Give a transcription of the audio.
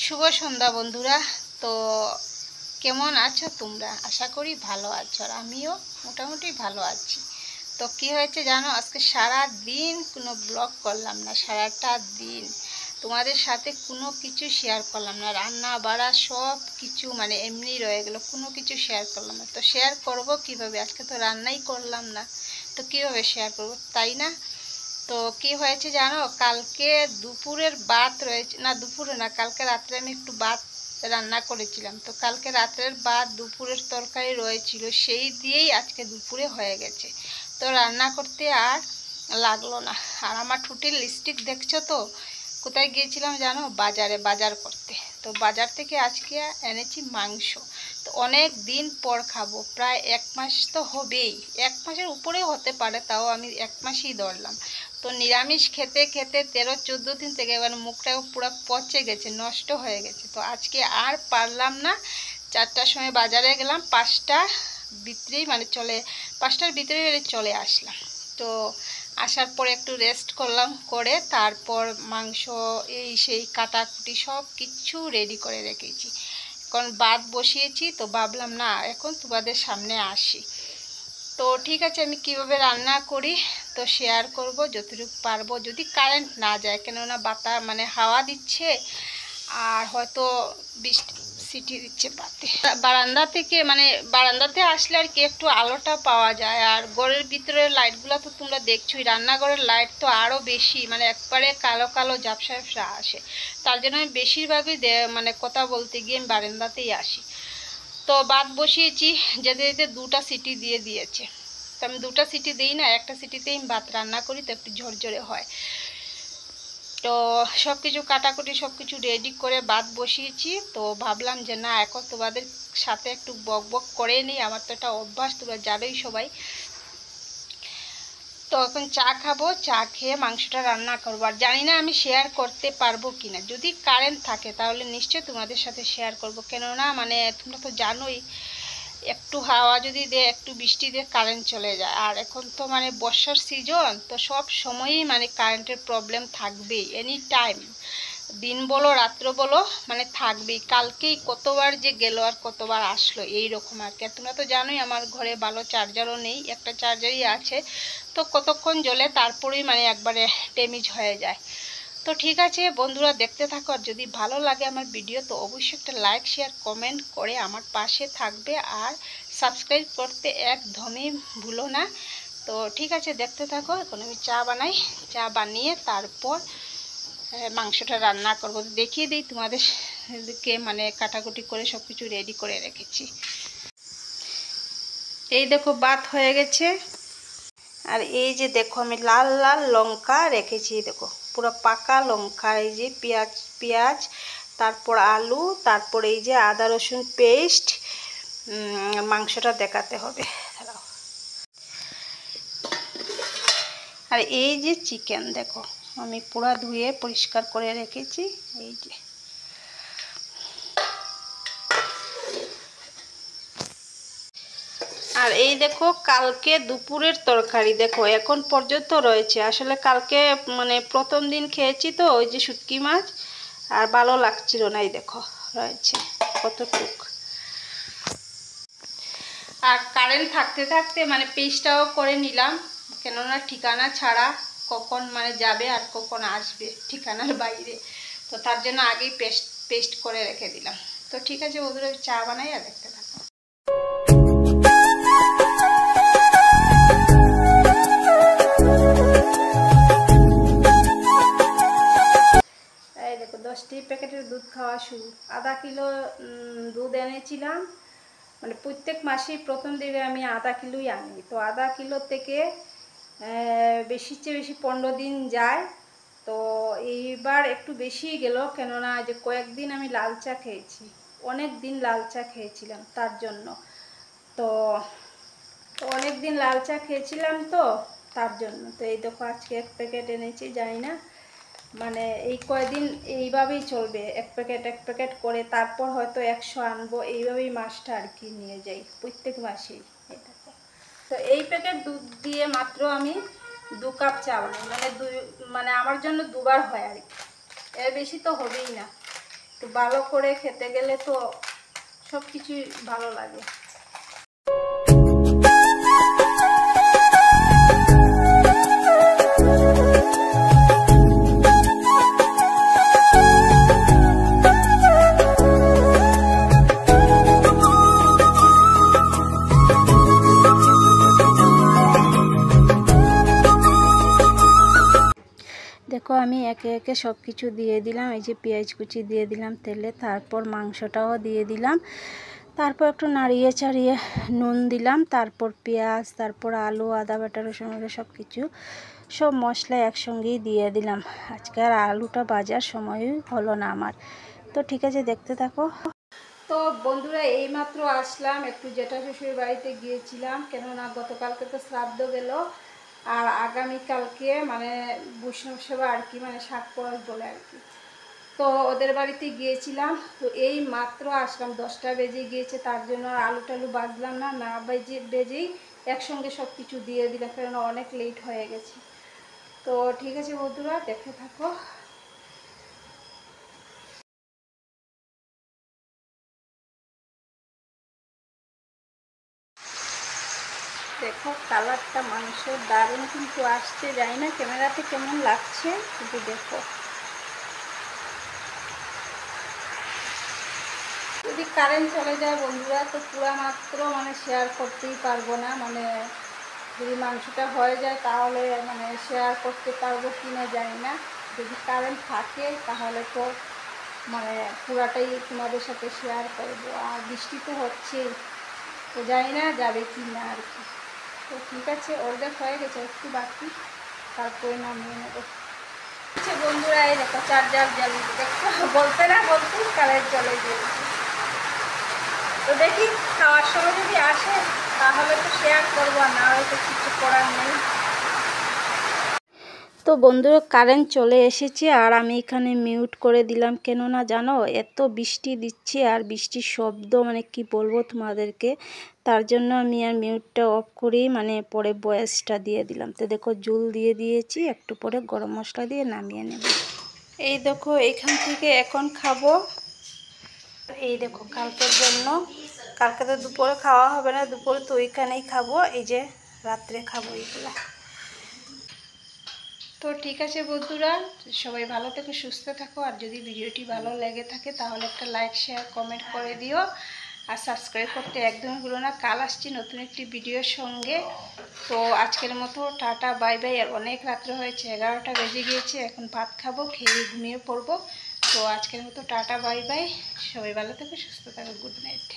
শুভ সন্ধ্যা বন্ধুরা। তো কেমন আছো তোমরা? আশা করি ভালো আছো, আর আমিও মোটামুটি ভালো আছি। তো কি হয়েছে জানো, আজকে সারা দিন কোনো ব্লগ করলাম না। সারাটা দিন তোমাদের সাথে কোনো কিছু শেয়ার করলাম না, রান্না বাড়া সব কিছু মানে এমনি রয়ে গেলো, কোনো কিছু শেয়ার করলাম না। তো শেয়ার করব কিভাবে? আজকে তো রান্নাই করলাম না, তো কীভাবে শেয়ার করব, তাই না? তো কি হয়েছে জানো, কালকে দুপুরের ভাত রয়েছে না, দুপুরে না, কালকে রাত্রে আমি একটু ভাত রান্না করেছিলাম। তো কালকে রাত্রের ভাত দুপুরের তরকারি রয়েছিল, সেই দিয়েই আজকে দুপুরে হয়ে গেছে। তো রান্না করতে আর লাগলো না। আর আমার ঠুটির লিপস্টিক দেখছো তো, কোথায় গিয়েছিলাম জানো? বাজারে বাজার করতে। তো বাজার থেকে আজকে এনেছি মাংস। তো অনেক দিন পর খাবো, প্রায় 1 মাস তো হবেই, 1 মাসের উপরেও হতে পারে, তাও আমি 1 মাসই ধরলাম। তো নিরামিষ খেতে খেতে 13-14 দিন থেকে এবার মুখটাও পুরো পচে গেছে, নষ্ট হয়ে গেছে। তো আজকে আর পারলাম না, 4টার সময় বাজারে গেলাম, 5টার ভিতরেই মানে 5টার ভিতরে চলে আসলাম। তো আসার পর একটু রেস্ট করলাম, করে তারপর মাংস এই সেই কাটাকুটি সব কিছু রেডি করে রেখেছি। এখন ভাত বসিয়েছি, তো ভাবলাম না এখন তোমাদের সামনে আসি। তো ঠিক আছে, আমি কিভাবে রান্না করি তো শেয়ার করব যতটুকু পারবো, যদি কারেন্ট না যায়, কেননা মানে হাওয়া দিচ্ছে আর হয়তো বৃষ্টি সিটি দিচ্ছে বাতে। বারান্দা থেকে মানে বারান্দাতে আসলে আর কি একটু আলোটা পাওয়া যায়, আর ঘরের ভিতরের লাইটগুলো তো তোমরা দেখছোই, রান্নাঘরের লাইট তো আরও বেশি মানে একবারে কালো কালো ঝাপসা ঝাপসা আসে। তার জন্য আমি বেশিরভাগই মানে কথা বলতে গিয়ে আমি বারান্দাতেই আসি। তো ভাত বসিয়েছি, যেতে যেতে 2টা সিটি দিয়ে দিয়েছে। তো আমি 2টা সিটি দিই না, একটা সিটিতেই ভাত রান্না করি, তো একটু ঝরঝরে হয়। তো সব কিছু কাটাকুটি সব কিছু রেডি করে ভাত বসিয়েছি। তো ভাবলাম যে না এখন তোমাদের সাথে একটু বক বক করে নিই, আমার তো এটা অভ্যাস, তোমরা জানোই সবাই। তো এখন চা খাবো, চা খেয়ে মাংসটা রান্না করবো। আর জানি না আমি শেয়ার করতে পারবো কিনা, যদি কারেন্ট থাকে তাহলে নিশ্চয়ই তোমাদের সাথে শেয়ার করবো, কেননা মানে তোমরা তো জানোই একটু হাওয়া যদি দেয়, একটু বৃষ্টি দিয়ে কারেন্ট চলে যায়। আর এখন তো মানে বর্ষার সিজন, তো সব সময়ই মানে কারেন্টের প্রবলেম থাকবেই, এনি টাইম, দিন বলো রাত্র বলো মানে থাকবেই। কালকেই কতবার যে গেল আর কতবার আসলো, এই রকম আর কি। আর তোমরা তো জানোই আমার ঘরে ভালো চার্জারও নেই, একটা চার্জারই আছে, তো কতক্ষণ জ্বলে তারপরেই মানে একবারে ড্যামেজ হয়ে যায়। তো ঠিক আছে বন্ধুরা, দেখতে থাকো, আর যদি ভালো লাগে আমার ভিডিও তো অবশ্যই একটা লাইক শেয়ার কমেন্ট করে আমার পাশে থাকবে, আর সাবস্ক্রাইব করতে একদমই ভুলো না। তো ঠিক আছে, দেখতে থাকো। এখন আমি চা বানাই, চা বানিয়ে তারপর মাংসটা রান্না করবো। দেখিয়ে দিই তোমাদেরকে, মানে কাটাকুটি করে সব কিছু রেডি করে রেখেছি। এই দেখো ভাত হয়ে গেছে, আর এই যে দেখো আমি লাল লাল লঙ্কা রেখেছি, দেখো পুরো পাকা লঙ্কা, এই যে পেঁয়াজ, তারপর আলু, তারপর এই যে আদা রসুন পেস্ট। মাংসটা দেখাতে হবে, আর এই যে চিকেন দেখো আমি পুরো ধুয়ে পরিষ্কার করে রেখেছি, এই যে। আর এই দেখো কালকে দুপুরের তরকারি দেখো এখন পর্যন্ত রয়েছে। আসলে কালকে মানে প্রথম দিন খেয়েছি তো ওই যে শুটকি মাছ, আর ভালো লাগছিল না, এই দেখো রয়েছে কতটুক। আর কারেন্ট থাকতে থাকতে মানে পেস্টটাও করে নিলাম, কেননা ঠিকানা ছাড়া কখন মানে যাবে আর কখন আসবে ঠিকানার বাইরে, তো তার জন্য আগেই পেস্ট করে রেখে দিলাম। তো ঠিক আছে বন্ধুরা, চা বানাই আর দেখতে থাকো। এই দেখো 10টি প্যাকেটের দুধ খাওয়া শুরু। আধা কিলো দুধ এনেছিলাম, মানে প্রত্যেক মাসেই প্রথম দিকে আমি আধা কিলোই আনি। তো আধা কিলো থেকে বেশির চেয়ে বেশি 15 দিন যায়। তো এইবার একটু বেশিই গেল, কেননা যে কয়েকদিন আমি লাল চা খেয়েছি, অনেক দিন লাল চা খেয়েছিলাম তার জন্য। তো অনেক দিন লাল চা খেয়েছিলাম তো তার জন্য। তো এই দেখো আজকে 1 প্যাকেট এনেছি, জানি না মানে এই কয়দিন এইভাবেই চলবে, 1 প্যাকেট করে, তারপর হয়তো 100 আনবো, এইভাবেই মাসটা আর কি নিয়ে যাই প্রত্যেক মাসেই। এই দেখো, তো এই প্যাকেট দুধ দিয়ে মাত্র আমি 2 কাপ চা বানাই, মানে আমার জন্য 2বার হয় আর কি, এর বেশি তো হবেই না। একটু ভালো করে খেতে গেলে তো সব কিছুই ভালো লাগে। দেখো আমি একে একে সব কিছু দিয়ে দিলাম। এই যে পেঁয়াজ কুচি দিয়ে দিলাম তেলে, তারপর মাংসটাও দিয়ে দিলাম, তারপর একটু নাড়িয়ে চাড়িয়ে নুন দিলাম, তারপর পেঁয়াজ, তারপর আলু, আদা বাটা, রসুন বাটা সব কিছু সব মশলা একসঙ্গেই দিয়ে দিলাম। আজকে আর আলুটা ভাজার সময়ই হলো না আমার। তো ঠিক আছে, দেখতে থাকো। তো বন্ধুরা এইমাত্র আসলাম, একটু জেঠা শ্বশুর বাড়িতে গিয়েছিলাম, কেননা গতকালকে তো শ্রাদ্ধ গেল, আর আগামীকালকে মানে বৈষ্ণব সেবা আর কি, মানে শাক পরশ বলে আর কি। তো ওদের বাড়িতে গিয়েছিলাম, তো এই মাত্র আসলাম, 10টা বেজে গিয়েছে, তার জন্য আর আলু টালু বাজলাম না, না বেজেই একসঙ্গে সব কিছু দিয়ে দিলাম, কেননা অনেক লেট হয়ে গেছে। তো ঠিক আছে বন্ধুরা, দেখতে থাকো। দেখো কালারটা মাংসের দারুণ কিন্তু আসছে, জানি না ক্যামেরাতে কেমন লাগছে, কিন্তু দেখো। যদি কারেন্ট চলে যায় বন্ধুরা, তো পুরা মাত্র মানে শেয়ার করতেই পারবো না, মানে যদি মাংসটা হয়ে যায় তাহলে মানে শেয়ার করতে পারবো কি না জানি না। যদি কারেন্ট থাকে তাহলে তো মানে পুরাটাই তোমাদের সাথে শেয়ার করবো। আর বৃষ্টি তো হচ্ছেই, তো জানি না যাবে কি না আর কি। তো ঠিক আছে, অর্ধেক হয়ে গেছে, একটু বাকি, তারপরে নামিয়ে নেবো। আচ্ছা বন্ধুরা, এই দেখো চার্জার জ্বালিয়ে, দেখো বলতে না বলতেই কারেন্ট চলে গিয়েছে। তো দেখি খাওয়ার সময় যদি আসে তাহলে তো শেয়ার করবো, না হয়তো কিছু করার নেই। তো বন্ধুরা কারেন্ট চলে এসেছে, আর আমি এখানে মিউট করে দিলাম, কেননা জানো এত বৃষ্টি দিচ্ছে আর বৃষ্টির শব্দ মানে কি বলবো তোমাদেরকে, তার জন্য আমি আর মিউটটা অফ করেই মানে পরে ভয়েসটা দিয়ে দিলাম। তো দেখো জল দিয়ে দিয়েছি, একটু পরে গরম মশলা দিয়ে নামিয়ে নেব। এই দেখো এইখান থেকে এখন খাবো। এই দেখো কালকের জন্য, কালকে তো দুপুরে খাওয়া হবে না, দুপুরে তো ওইখানেই খাবো, এই যে রাত্রে খাবো এইগুলা। তো ঠিক আছে বন্ধুরা, সবাই ভালো থেকো, সুস্থ থাকো, আর যদি ভিডিওটি ভালো লেগে থাকে তাহলে একটা লাইক শেয়ার কমেন্ট করে দিও, আর সাবস্ক্রাইব করতে একদমই ভুলো না। কাল আসছি নতুন একটি ভিডিওর সঙ্গে। তো আজকের মতো টাটা বাই বাই। আর অনেক রাত্রে হয়েছে, 11টা বেজে গিয়েছে, এখন ভাত খাবো, খেয়ে ঘুমিয়ে পড়বো। তো আজকের মতো টাটা বাই বাই, সবাই ভালো থেকো, সুস্থ থাকো, গুড নাইট।